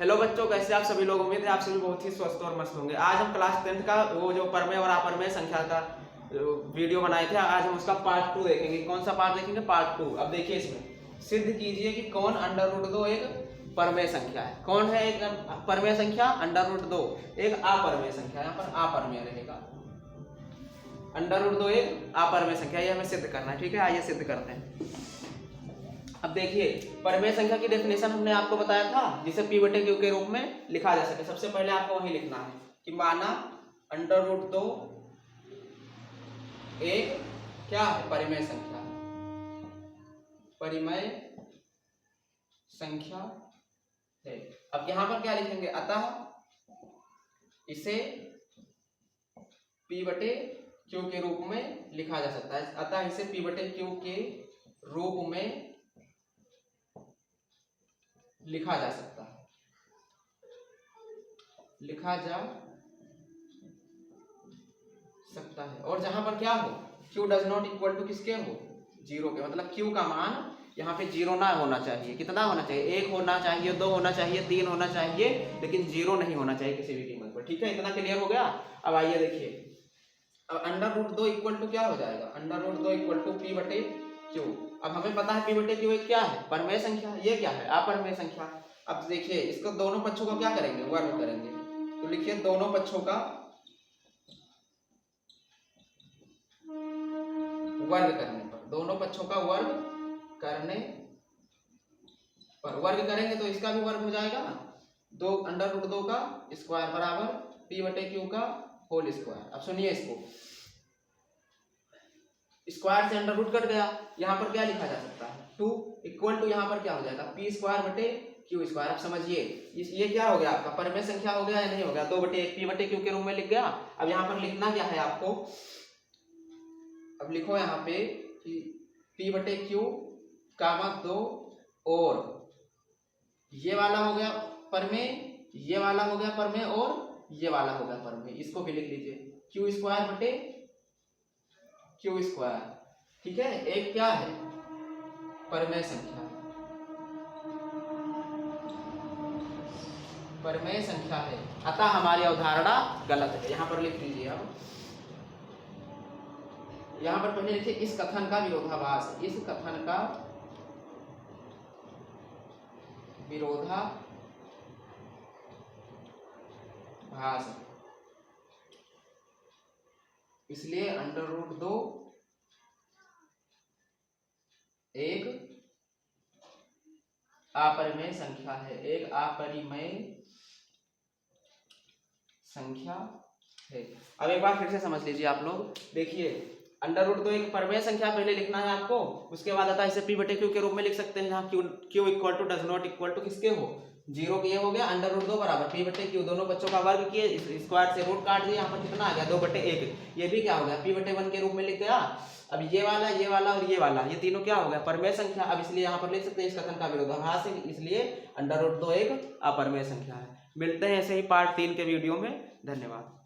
Hello बच्चों, कैसे आप सभी लोग। उम्मीद है आप सभी बहुत ही स्वस्थ और मस्त होंगे। आज हम क्लास 10th का वो जो परमेय और अपरमेय संख्या का वीडियो बनाए थे, आज हम उसका पार्ट 2 देखेंगे। कौन सा पार्ट देखेंगे? पार्ट 2। अब देखिए, इसमें सिद्ध कीजिए कि कौन √2 एक परमेय संख्या है। कौन है एक परमेय संख्या? √2 एक अपरमेय संख्या। यहाँ पर अपरमेय रहेगा। √2 एक अपरमेय संख्या, ये हमें सिद्ध करना है। ठीक है, आइए सिद्ध करते हैं। अब देखिए, परमेय संख्या की डेफिनेशन हमने आपको बताया था, जिसे p/q के रूप में लिखा जा सके। सबसे पहले आपको वही लिखना है कि माना √2 एक क्या है? परिमेय संख्या। परिमेय संख्या है। अब यहां पर क्या लिखेंगे? अतः इसे p/q के रूप में लिखा जा सकता है। अतः इसे p/q के रूप में लिखा जा सकता है। लिखा जा सकता है। और जहां पर क्या हो, q does not equal to किसके हो? 0 के। मतलब q का मान यहाँ पे 0 ना होना चाहिए। कितना होना चाहिए? 1 होना चाहिए, 2 होना चाहिए, 3 होना चाहिए, लेकिन 0 नहीं होना चाहिए किसी भी कीमत पर। ठीक है, इतना क्लियर हो गया। अब आइए देखिए, अब √2 इक्वल टू क्या हो जाएगा? √2 इक्वल टू p/q। अब हमें पता है p/q एक क्या है? परमेय संख्या। ये क्या है? अपरमेय संख्या। अब देखिए, इसको दोनों पक्षों का क्या करेंगे? वर्ग करेंगे। तो लिखिए, दोनों पक्षों का वर्ग करने पर, दोनों पक्षों का वर्ग करने पर, वर्ग करेंगे तो इसका भी वर्ग हो जाएगा। √2 का स्क्वायर बराबर p/q का होल स्क्वायर। अब सुनिए, इसको स्क्वायर से अंडर रूट कट गया। यहाँ पर क्या लिखा जा सकता है? 2 इक्वल टू, यहाँ पर क्या हो जाएगा? p²/q²। अब समझिए, ये क्या हो गया? आपका परमेय संख्या हो गया या नहीं हो गया? 2/1 p/q के रूप में लिख गया। अब यहाँ पर लिखना क्या है आपको? अब लिखो यहाँ पे p/q, 2 और ये वाला हो गया परमेय, ये वाला हो गया परमेय, और ये वाला हो गया परमेय। इसको भी लिख लीजिए, q²/q²। ठीक है, एक क्या है? परमेय संख्या। परमेय संख्या है। अतः हमारी अवधारणा गलत है। यहां पर लिख लीजिए। अब यहां पर पहले लिखिए, इस कथन का विरोधाभास। इस कथन का विरोधाभास। इसलिए √2 एक अपरिमेय संख्या है। एक अपरिमेय संख्या है। अब एक बार फिर से समझ लीजिए आप लोग। देखिए, √2 एक परमेय संख्या पहले लिखना है आपको। उसके बाद आता है इसे p/q के रूप में लिख सकते हैं, जहाँ q equal to does not equal to किसके हो? 0 के। ये हो गया √2 बराबर p/q। दोनों बच्चों का वर्ग किए, स्क्वायर से रूट काट दिए। यहाँ पर कितना आ गया? 2/1। ये भी क्या हो गया? p/1 के रूप में लिख गया। अब ये वाला और ये वाला, ये तीनों क्या हो गया? परमेय संख्या। अब इसलिए यहाँ पर लिख सकते हैं, इस कथन का विरोधाभास है, इसलिए √2 एक अपरमेय संख्या है। मिलते हैं ऐसे ही पार्ट 3 के वीडियो में। धन्यवाद।